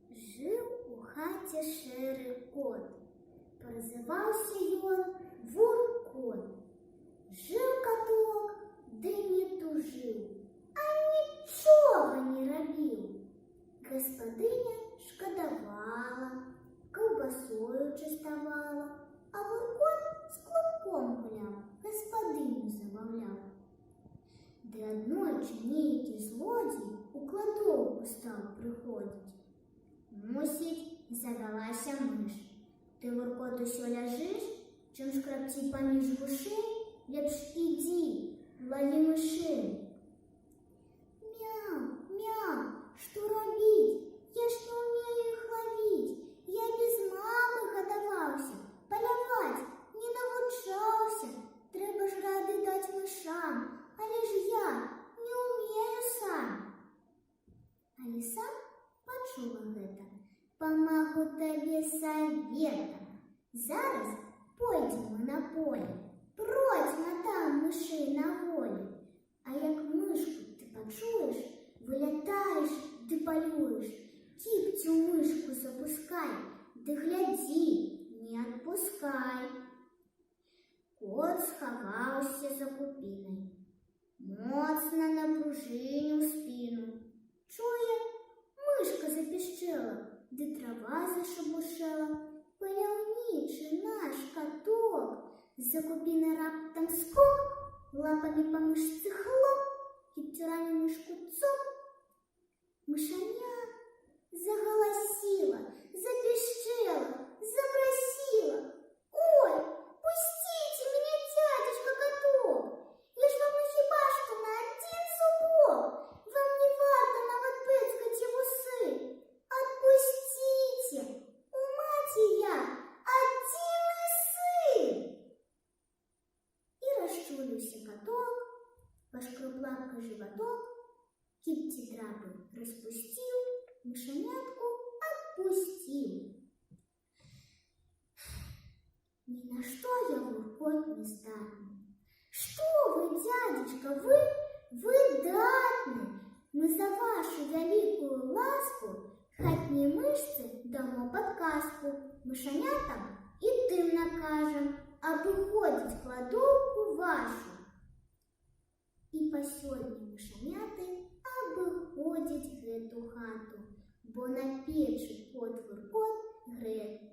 Жыў у хаце шэры кот, прозываўся ён Вуркот. Жыў каток, ды не тужыў, а нічога не рабіў. Гаспадыня шкадавала, каўбасою частавала, а Вуркот з клубком гуляў, гаспадыню забаўляў. Ды аднойчы нейкі злодзей у кладоўку стаў прыходзіць. Мусіць, завялася мыш. Ты, Вуркот, усё ляжыш, чым шкрабці паміж вушэй, лепш ідзі, лаві мышэй. Мяу, мяу, што рабіць? Я ж не ўмею іх лавіць. Я без мамы гадаваўся, паляваць не навучаўся. Трэба ж рады даць мышам, але ж я не ўмею сам. А ліса пачула гэта. Памагу табе саветам. Зараз пойдзем мы на поле, процьма там мышэй на волі. А як мышку ты пачуеш, вылятаеш ды палюеш. Кіпцю мышку запускай, ды глядзі, не адпускай. Кот схаваўся за купінай, моцна напружыніў спіну. Чуе, мышка запішчэла, ды трава зашабушэла. Паляўнічы наш каток, з-за купіны раптам скок, лапамі па мышцы хлоп, кіпцюрамі мышку цоп. Мышаня загаласіла, запішчэла, запрасіла. Ой, пусціце мяне, дзядзечка каток, я ж вам хіба што на адзін зубок, вам не варта нават пэцкаць і вусы. Отпустите, у маці я адзіны сын. І расчуліўся каток, пашкроб лапкай жываток, кіпці драпы распусціў, мышанятку адпусціў. Ні на што я, Вуркот, не здатны. Што вы, дзядзечка, вы выдатны. Мы за вашу вялікую ласку хатняй мышцы дамо падказку. Мышанятам і тым накажам абыходзіць кладоўку вашу. І па сёння мышаняты абыходзяць гэту хату, бо на печы кот Вуркот грэе